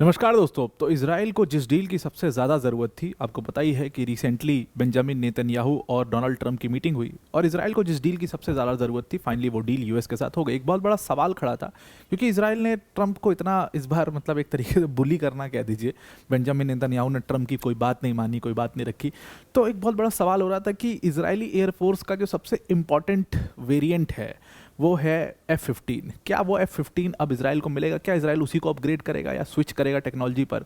नमस्कार दोस्तों। तो इजराइल को जिस डील की सबसे ज़्यादा ज़रूरत थी, आपको पता ही है कि रिसेंटली बेंजामिन नेतन्याहू और डोनाल्ड ट्रंप की मीटिंग हुई और इजराइल को जिस डील की सबसे ज़्यादा ज़रूरत थी, फाइनली वो डील यूएस के साथ हो गई। एक बहुत बड़ा सवाल खड़ा था क्योंकि इजराइल ने ट्रंप को इतना इस बार मतलब एक तरीके से बुली करना कह दीजिए। बेंजामिन नेतन्याहू ने ट्रंप की कोई बात नहीं मानी, कोई बात नहीं रखी। तो एक बहुत बड़ा सवाल हो रहा था कि इजरायली एयरफोर्स का जो सबसे इम्पॉर्टेंट वेरिएंट है वो है F-15। क्या वो F-15 अब इसराइल को मिलेगा? क्या इसराइल उसी को अपग्रेड करेगा या स्विच करेगा टेक्नोलॉजी पर?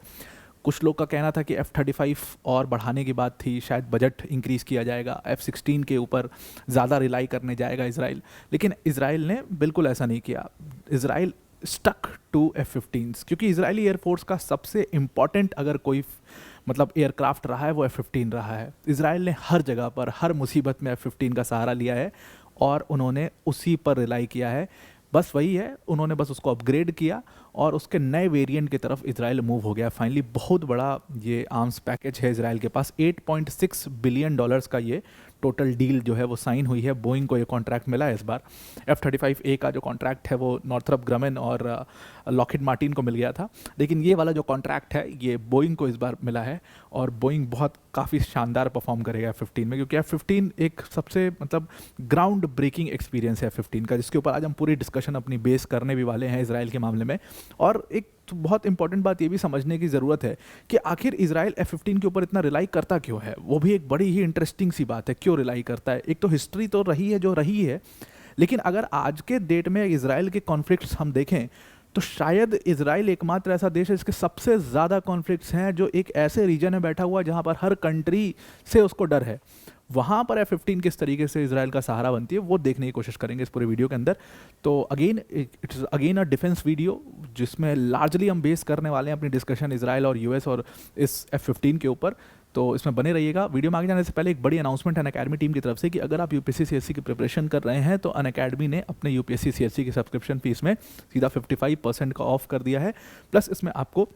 कुछ लोग का कहना था कि F-35 और बढ़ाने की बात थी, शायद बजट इंक्रीज़ किया जाएगा, F-16 के ऊपर ज़्यादा रिलाई करने जाएगा इसराइल। लेकिन इसराइल ने बिल्कुल ऐसा नहीं किया। इसराइल स्टक टू F-15 क्योंकि इसराइली एयरफोर्स का सबसे इम्पॉर्टेंट अगर कोई मतलब एयरक्राफ्ट रहा है वो F-15 रहा है। इसराइल ने हर जगह पर हर मुसीबत में F-15 का सहारा लिया है और उन्होंने उसी पर रिलाई किया है। बस वही है, उन्होंने बस उसको अपग्रेड किया और उसके नए वेरिएंट की तरफ इजराइल मूव हो गया। फाइनली बहुत बड़ा ये आर्म्स पैकेज है इजराइल के पास। 8.6 बिलियन डॉलर्स का ये टोटल डील जो है वो साइन हुई है। बोइंग को ये कॉन्ट्रैक्ट मिला है इस बार। F-35A का जो कॉन्ट्रैक्ट है वो नॉर्थरप ग्रमेन और लॉकहीड मार्टिन को मिल गया था, लेकिन ये वाला जो कॉन्ट्रैक्ट है ये बोइंग को इस बार मिला है और बोइंग बहुत काफ़ी शानदार परफॉर्म करेगा F-15 में, क्योंकि F-15 एक सबसे मतलब ग्राउंड ब्रेकिंग एक्सपीरियंस है F-15 का, जिसके ऊपर आज हम पूरी डिस्कशन अपनी बेस करने भी वाले हैं इसराइल के मामले में। और एक तो बहुत इंपॉर्टेंट बात ये भी समझने की ज़रूरत है कि आखिर इसराइल F-15 के ऊपर इतना रिलाई करता क्यों है। वो भी एक बड़ी ही इंटरेस्टिंग सी बात है, क्यों रिलाई करता है। एक तो हिस्ट्री तो रही है जो रही है, लेकिन अगर आज के डेट में इसराइल के कॉन्फ्लिक्ट्स हम देखें तो शायद इसराइल एकमात्र ऐसा देश है जिसके सबसे ज़्यादा कॉन्फ्लिक्ट्स हैं, जो एक ऐसे रीजन में बैठा हुआ है जहाँ पर हर कंट्री से उसको डर है। वहाँ पर F-15 किस तरीके से इसराइल का सहारा बनती है वो देखने की कोशिश करेंगे इस पूरे वीडियो के अंदर। तो again it's again a defence video जिसमें लार्जली हम बेस करने वाले हैं अपनी डिस्कशन इसराइल और यूएस और इस F-15 के ऊपर। तो इसमें बने रहिएगा। वीडियो में आगे जाने से पहले एक बड़ी अनाउंसमेंट है अनअकैडमी टीम की तरफ से कि अगर आप यूपीएससी सीएससी की प्रिपरेशन कर रहे हैं तो अनअकैडमी ने अपने यूपीएससी सीएससी की सब्सक्रिप्शन फीस में सीधा 55% का ऑफ कर दिया है। प्लस इसमें आपको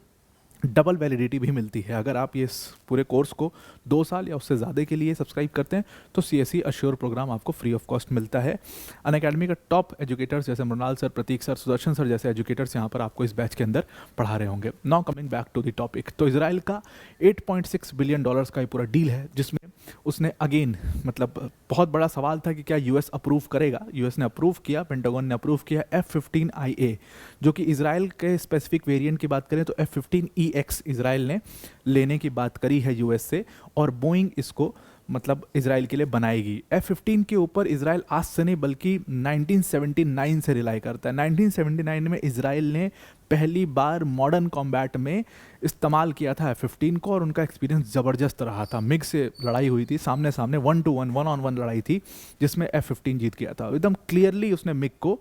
डबल वैलिडिटी भी मिलती है। अगर आप ये पूरे कोर्स को 2 साल या उससे ज़्यादा के लिए सब्सक्राइब करते हैं तो सीएससी अश्योर प्रोग्राम आपको फ्री ऑफ कॉस्ट मिलता है। अनअकैडमी का टॉप एजुकेटर्स जैसे मृणाल सर, प्रतीक सर, सुदर्शन सर जैसे एजुकेटर्स यहाँ पर आपको इस बैच के अंदर पढ़ा रहे होंगे। Now coming back to the topic, तो इसराइल का 8.6 बिलियन डॉलर्स का ये पूरा डील है जिसमें उसने अगेन मतलब बहुत बड़ा सवाल था कि क्या यूएस अप्रूव करेगा। यूएस ने अप्रूव किया, पेंटागन ने अप्रूव किया F-15IA, जो कि इसराइल के स्पेसिफिक वेरिएंट की बात करें तो F-15EX इसराइल ने लेने की बात करी है यूएस से, और बोइंग इसको मतलब इसराइल के लिए बनाएगी। F-15 के ऊपर इसराइल आज से नहीं बल्कि 1979 से रिलाई करता है। 1979 में इसराइल ने पहली बार मॉडर्न कॉम्बैट में इस्तेमाल किया था F-15 को और उनका एक्सपीरियंस ज़बरदस्त रहा था। मिग से लड़ाई हुई थी, सामने सामने 1-to-1 1-on-1 लड़ाई थी जिसमें F-15 जीत गया था। एकदम क्लियरली उसने मिग को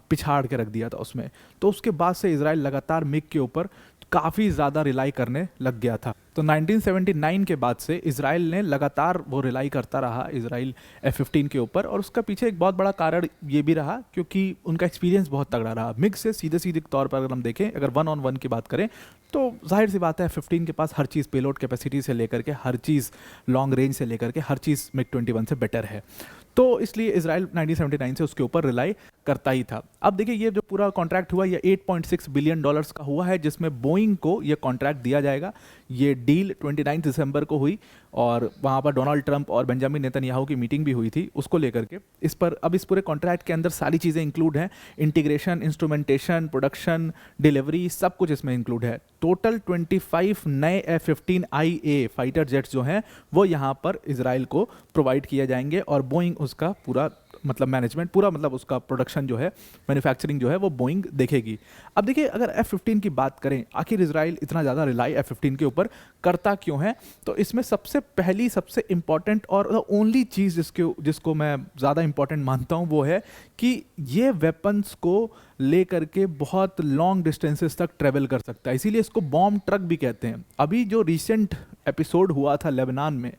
पिछाड़ के रख दिया था उसमें। तो उसके बाद से इसराइल लगातार मिग के ऊपर काफ़ी ज़्यादा रिलाई करने लग गया था। तो 1979 के बाद से इसराइल ने लगातार वो रिलाई करता रहा इसराइल F-15 के ऊपर, और उसका पीछे एक बहुत बड़ा कारण ये भी रहा क्योंकि उनका एक्सपीरियंस बहुत तगड़ा रहा। मिग से सीधे सीधे तौर पर अगर हम देखें, अगर 1-on-1 की बात करें तो जाहिर सी बात है F-15 के पास हर चीज़ पेलोड कैपेसिटी से लेकर के हर चीज़ लॉन्ग रेंज से लेकर के हर चीज़ MiG-21 से बेटर है। तो इसलिए इसराइल 1979 से उसके ऊपर रिलाई करता ही था। अब देखिए ये जो पूरा कॉन्ट्रैक्ट हुआ ये 8.6 बिलियन डॉलर्स का हुआ है जिसमें बोइंग को ये कॉन्ट्रैक्ट दिया जाएगा। ये डील 29 दिसंबर को हुई और वहाँ पर डोनाल्ड ट्रंप और बेंजामिन नेतन्याहू की मीटिंग भी हुई थी उसको लेकर के। इस पर अब इस पूरे कॉन्ट्रैक्ट के अंदर सारी चीज़ें इंक्लूड हैं, इंटीग्रेशन, इंस्ट्रूमेंटेशन, प्रोडक्शन, डिलीवरी, सब कुछ इसमें इंक्लूड है। टोटल 25 नए F-15IA फाइटर जेट्स जो हैं वो यहाँ पर इसराइल को प्रोवाइड किए जाएंगे और बोइंग उसका पूरा मतलब मैनेजमेंट, पूरा मतलब उसका प्रोडक्शन जो है, मैन्युफैक्चरिंग जो है वो बोइंग देखेगी। अब देखिए अगर F-15 की बात करें, आखिर इसराइल इतना ज़्यादा रिलाई F-15 के ऊपर करता क्यों है, तो इसमें सबसे इंपॉर्टेंट और द ओनली चीज़ जिसको मैं ज़्यादा इंपॉर्टेंट मानता हूँ वो है कि ये वेपन्स को ले करके बहुत लॉन्ग डिस्टेंसेस तक ट्रेवल कर सकता है, इसीलिए इसको बॉम्ब ट्रक भी कहते हैं। अभी जो रिसेंट एपिसोड हुआ था लेबनान में,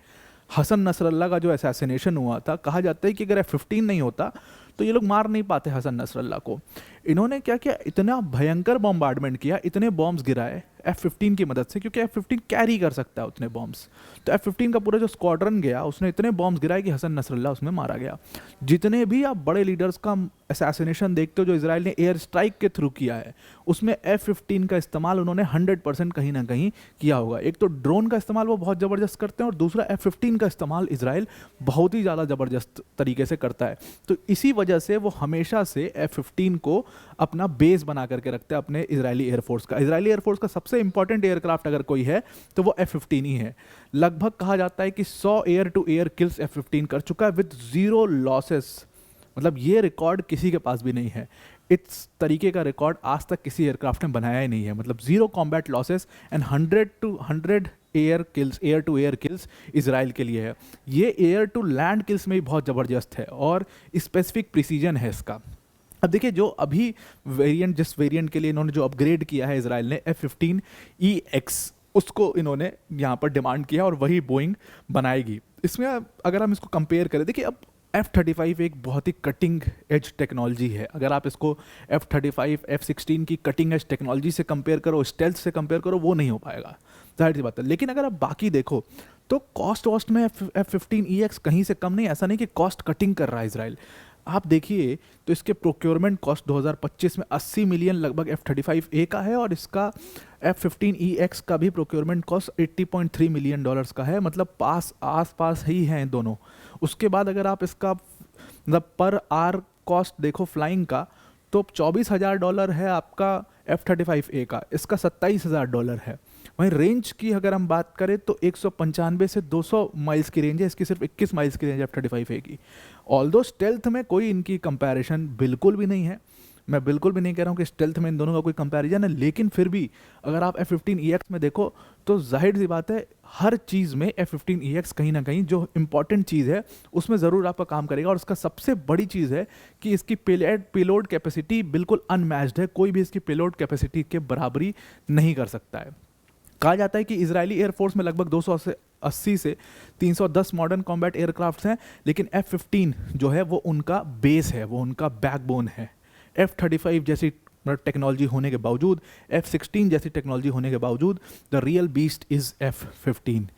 हसन नसरल्ला का जो असैसिनेशन हुआ था, कहा जाता है कि अगर F-15 नहीं होता तो ये लोग मार नहीं पाते हसन नसरल्ला को। इन्होंने क्या किया, इतना भयंकर बॉम्बार्डमेंट किया, इतने बॉम्ब्स गिराए F-15 की मदद से, क्योंकि F-15 कैरी कर सकता है उतने बॉम्ब्स। तो F-15 का पूरा जो स्क्वाड्रन गया उसने इतने बॉम्ब्स गिराए कि हसन नसरल्ला उसमें मारा गया। जितने भी आप बड़े लीडर्स का असैसिनेशन देखते हो जो इसराइल ने एयर स्ट्राइक के थ्रू किया है, उसमें F-15 का इस्तेमाल उन्होंने 100% कहीं ना कहीं किया होगा। एक तो ड्रोन का इस्तेमाल वो बहुत ज़बरदस्त करते हैं, और दूसरा F-15 का इस्तेमाल इसराइल बहुत ही ज़्यादा ज़बरदस्त तरीके से करता है। तो इसी वजह से वो हमेशा से F-15 को अपना बेस बना करके रखते हैं अपने इजरायली एयरफोर्स का। इजरायली एयरफोर्स का सबसे इंपॉर्टेंट एयरक्राफ्ट अगर कोई है तो वो F-15 ही है। लगभग कहा जाता है कि 100 air to air kills F-15 कर चुका है विद 0 लॉसेस। मतलब ये रिकॉर्ड किसी के पास भी नहीं है। इस तरीके का रिकॉर्ड आज तक किसी एयरक्राफ्ट ने बनाया ही नहीं है। मतलब 0 combat losses and 100 to 100 air kills, air to air kills Israel के लिए है। ये एयर टू लैंड किल्स में भी बहुत ज़बरदस्त है और स्पेसिफिक प्रिसीजन है इसका। अब देखिए, जो अभी वेरिएंट, जिस वेरिएंट के लिए इन्होंने जो अपग्रेड किया है इसराइल ने, F-15EX, उसको इन्होंने यहाँ पर डिमांड किया और वही बोइंग बनाएगी। इसमें अगर हम इसको कंपेयर करें, देखिए अब F-35 एक बहुत ही कटिंग एज टेक्नोलॉजी है। अगर आप इसको F-35, F-16 की कटिंग एज टेक्नोलॉजी से कंपेयर करो, स्टेल्थ से कंपेयर करो, वो नहीं हो पाएगा, जाहिर सी बात है। लेकिन अगर आप बाकी देखो तो कॉस्ट वॉस्ट में F-15EX कहीं से कम नहीं। ऐसा नहीं कि कॉस्ट कटिंग कर रहा है इसराइल। आप देखिए तो इसके प्रोक्योरमेंट कॉस्ट 2025 में 80 मिलियन लगभग F-35A का है, और इसका F-15EX का भी प्रोक्योरमेंट कॉस्ट $80.3 मिलियन का है। मतलब आस पास ही हैं दोनों। उसके बाद अगर आप इसका मतलब पर आर कॉस्ट देखो फ्लाइंग का, तो $24,000 है आपका F-35A का, इसका $27,000 है। वहीं रेंज की अगर हम बात करें तो 195 से 200 माइल्स की रेंज है, इसकी सिर्फ 21 माइल्स की रेंज है F-35A की। ऑल्दो स्टेल्थ में कोई इनकी कंपैरिजन बिल्कुल भी नहीं है। मैं बिल्कुल भी नहीं कह रहा हूँ कि स्टेल्थ में इन दोनों का कोई कंपैरिजन है, लेकिन फिर भी अगर आप F-15EX में देखो तो जाहिर सी बात है हर चीज़ में F-15EX कहीं ना कहीं जो इंपॉर्टेंट चीज़ है उसमें ज़रूर आपका काम करेगा। और उसका सबसे बड़ी चीज़ है कि इसकी पेलोड कैपेसिटी बिल्कुल अनमैच्ड है। कोई भी इसकी पेलोड कैपेसिटी के बराबरी नहीं कर सकता है। कहा जाता है कि इजरायली एयरफोर्स में लगभग 280 से 310 मॉडर्न कॉम्बैट एयरक्राफ्ट्स हैं, लेकिन F-15 जो है वो उनका बेस है, वो उनका बैकबोन है। F-35 जैसी टेक्नोलॉजी होने के बावजूद, F-16 जैसी टेक्नोलॉजी होने के बावजूद, the real beast is F-15।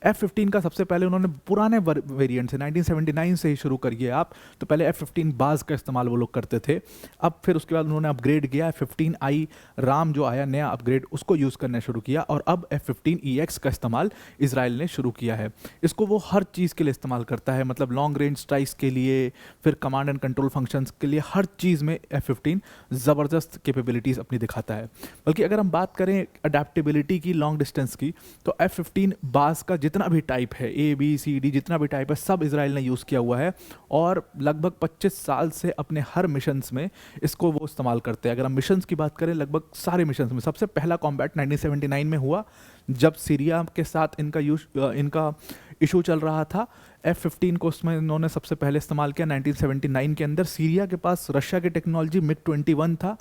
F-15 का सबसे पहले उन्होंने पुराने वेरिएंट से 1979 से ही शुरू करिए आप, तो पहले F-15 बाज का इस्तेमाल वो लोग करते थे। अब फिर उसके बाद उन्होंने अपग्रेड किया, F-15I राम जो आया नया अपग्रेड, उसको यूज़ करना शुरू किया, और अब F-15EX का इस्तेमाल इसराइल ने शुरू किया है। इसको वो हर चीज़ के लिए इस्तेमाल करता है, मतलब लॉन्ग रेंज स्ट्राइक्स के लिए, फिर कमांड एंड कंट्रोल फंक्शंस के लिए, हर चीज़ में F-15 ज़बरदस्त कैपेबिलिटीज़ अपनी दिखाता है। बल्कि अगर हम बात करें अडेप्टेबिलिटी की, लॉन्ग डिस्टेंस की, तो F-15 बाज का जितना भी टाइप है, A B C D जितना भी टाइप है, सब इसराइल ने यूज़ किया हुआ है, और लगभग 25 साल से अपने हर मिशंस में इसको वो इस्तेमाल करते हैं। अगर हम मिशंस की बात करें, लगभग सारे मिशंस में सबसे पहला कॉम्बैट 1979 में हुआ, जब सीरिया के साथ इनका इशू चल रहा था। F-15 को उसमें इन्होंने सबसे पहले इस्तेमाल किया 1979 के अंदर। सीरिया के पास रशिया की टेक्नोलॉजी MiG-21 था।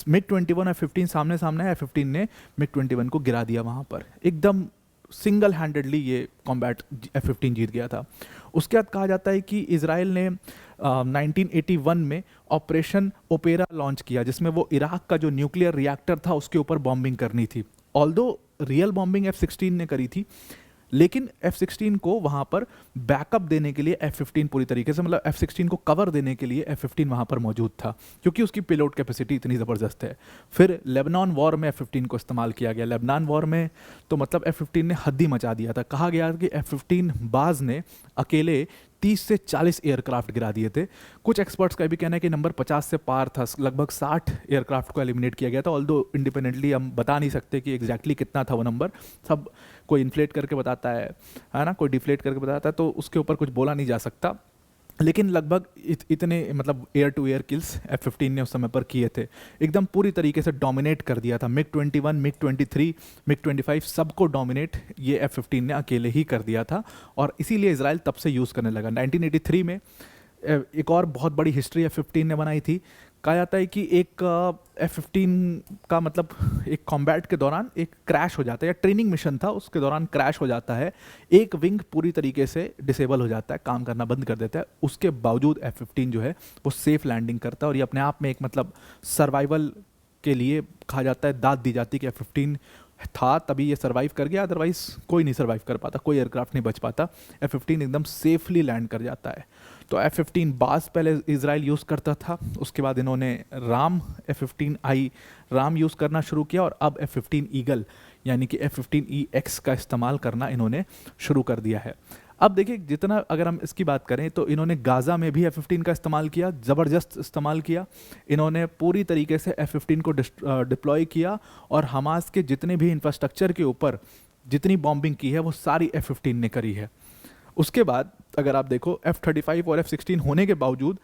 MiG-21 F-15 सामने सामने है, F-15 ने MiG-21 को गिरा दिया वहाँ पर, एकदम सिंगल हैंडेडली ये कॉम्बैट F-15 जीत गया था। उसके बाद कहा जाता है कि इसराइल ने 1981 में ऑपरेशन ओपेरा लॉन्च किया, जिसमें वो इराक का जो न्यूक्लियर रिएक्टर था उसके ऊपर बॉम्बिंग करनी थी। ऑल्दो रियल बॉम्बिंग F-16 ने करी थी, लेकिन F-16 को वहाँ पर बैकअप देने के लिए F-15 पूरी तरीके से, मतलब F-16 को कवर देने के लिए F-15 वहाँ पर मौजूद था, क्योंकि उसकी पेलोड कैपेसिटी इतनी ज़बरदस्त है। फिर लेबनान वॉर में F-15 को इस्तेमाल किया गया। लेबनान वॉर में तो मतलब F-15 ने हद ही मचा दिया था। कहा गया कि F-15 बाज ने अकेले 30 से 40 एयरक्राफ्ट गिरा दिए थे। कुछ एक्सपर्ट्स का भी कहना है कि नंबर 50 से पार था, लगभग 60 एयरक्राफ्ट को एलिमिनेट किया गया था। ऑल्दो इंडिपेंडेंटली हम बता नहीं सकते कि एग्जैक्टली कितना था वो नंबर, सब कोई इन्फ्लेट करके बताता है ना, कोई डिफ्लेट करके बताता है, तो उसके ऊपर कुछ बोला नहीं जा सकता। लेकिन लगभग इतने मतलब air to air kills F-15 ने उस समय पर किए थे, एकदम पूरी तरीके से डोमिनेट कर दिया था। MiG-21, MiG-23, MiG-25 सबको डोमिनेट ये F-15 ने अकेले ही कर दिया था, और इसीलिए इसराइल तब से यूज़ करने लगा। 1983 में एक और बहुत बड़ी हिस्ट्री F-15 ने बनाई थी। कहा जाता है कि एक F-15 का मतलब एक कॉम्बैट के दौरान एक क्रैश हो जाता है, या ट्रेनिंग मिशन था उसके दौरान क्रैश हो जाता है, एक विंग पूरी तरीके से डिसेबल हो जाता है, काम करना बंद कर देता है। उसके बावजूद F-15 जो है वो सेफ लैंडिंग करता है, और ये अपने आप में एक मतलब सर्वाइवल के लिए कहा जाता है, दाद दी जाती है कि F-15 था तभी ये सर्वाइव कर गया, अदरवाइज कोई नहीं सर्वाइव कर पाता, कोई एयरक्राफ्ट नहीं बच पाता। F-15 एकदम सेफली लैंड कर जाता है। तो F-15 बास पहले इजराइल यूज़ करता था, उसके बाद इन्होंने राम F-15I राम यूज़ करना शुरू किया, और अब F-15 ईगल यानी कि F-15EX का इस्तेमाल करना इन्होंने शुरू कर दिया है। अब देखिए, जितना अगर हम इसकी बात करें तो इन्होंने गाज़ा में भी F-15 का इस्तेमाल किया, ज़बरदस्त इस्तेमाल किया। इन्होंने पूरी तरीके से F-15 को डिप्लॉय किया, और हमास के जितने भी इंफ्रास्ट्रक्चर के ऊपर जितनी बॉम्बिंग की है वो सारी F-15 ने करी है। उसके बाद अगर आप देखो, F-35 और F-16 होने के बावजूद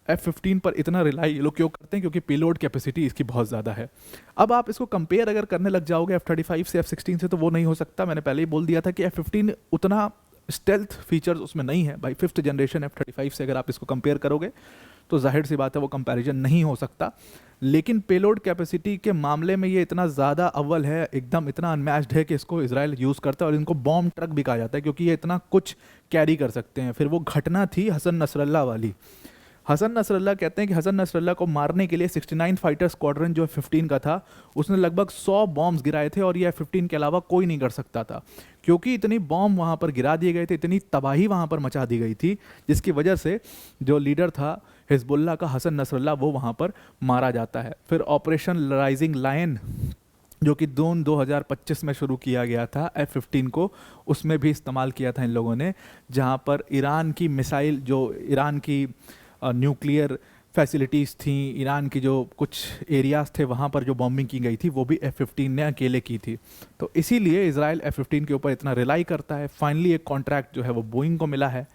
F-15 पर इतना रिलाई ये लोग क्यों करते हैं? क्योंकि पेलोड कैपेसिटी इसकी बहुत ज़्यादा है। अब आप इसको कंपेयर अगर करने लग जाओगे F-35 से F-16 से, तो वो नहीं हो सकता। मैंने पहले ही बोल दिया था कि F-15 उतना स्टेल्थ फीचर्स उसमें नहीं है भाई। 5th जनरेशन F-35 से अगर आप इसको कंपेयर करोगे तो जाहिर सी बात है वो कंपैरिजन नहीं हो सकता। लेकिन पेलोड कैपेसिटी के मामले में ये इतना ज़्यादा अव्वल है, एकदम इतना अनमैच्ड है कि इसको इजराइल यूज़ करता है, और इनको बॉम्ब ट्रक भी कहा जाता है क्योंकि ये इतना कुछ कैरी कर सकते हैं। फिर वो घटना थी हसन नसरल्ला वाली। हसन नसरल्ला कहते हैं कि हसन नसरल्ला को मारने के लिए 69 फाइटर स्क्वाड्रन जो F-15 का था, उसने लगभग 100 बॉम्ब्स गिराए थे, और ये F-15 के अलावा कोई नहीं कर सकता था, क्योंकि इतनी बॉम्ब वहाँ पर गिरा दिए गए थे, इतनी तबाही वहाँ पर मचा दी गई थी, जिसकी वजह से जो लीडर था हिजबुल्लाह का हसन नसरल्ला, वो वहाँ पर मारा जाता है। फिर ऑपरेशन राइजिंग लायन जो कि 2025 में शुरू किया गया था F-15 को, उसमें भी इस्तेमाल किया था इन लोगों ने, जहाँ पर ईरान की मिसाइल, जो ईरान की न्यूक्लियर फैसिलिटीज़ थी, ईरान की जो कुछ एरियाज़ थे वहाँ पर जो बॉम्बिंग की गई थी, वो भी F-15 ने अकेले की थी। तो इसीलिए इजराइल F-15 के ऊपर इतना रिलाई करता है। फाइनली एक कॉन्ट्रैक्ट जो है वो बोइंग को मिला है।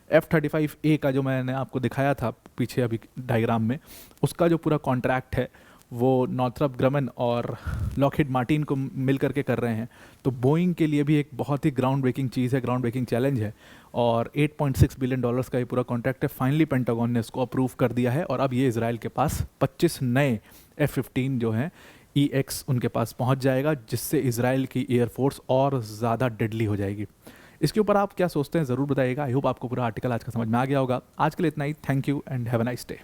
F-35A का जो मैंने आपको दिखाया था पीछे अभी डायग्राम में, उसका जो पूरा कॉन्ट्रैक्ट है वो नॉर्थरॉप ग्रमन और लॉकहीड मार्टिन को मिल करके कर रहे हैं। तो बोइंग के लिए भी एक बहुत ही ग्राउंड ब्रेकिंग चीज़ है, ग्राउंड ब्रेकिंग चैलेंज है, और $8.6 बिलियन का ये पूरा कॉन्ट्रैक्ट है। फाइनली पेंटागन ने इसको अप्रूव कर दिया है, और अब ये इजराइल के पास 25 नए F-15 जो हैं EX उनके पास पहुंच जाएगा, जिससे इजराइल की एयरफोर्स और ज़्यादा डेडली हो जाएगी। इसके ऊपर आप क्या सोचते हैं ज़रूर बताइएगा। आई होप आपको पूरा आर्टिकल आज का समझ में आ गया होगा। आज के लिए इतना ही। Thank you and have a nice day.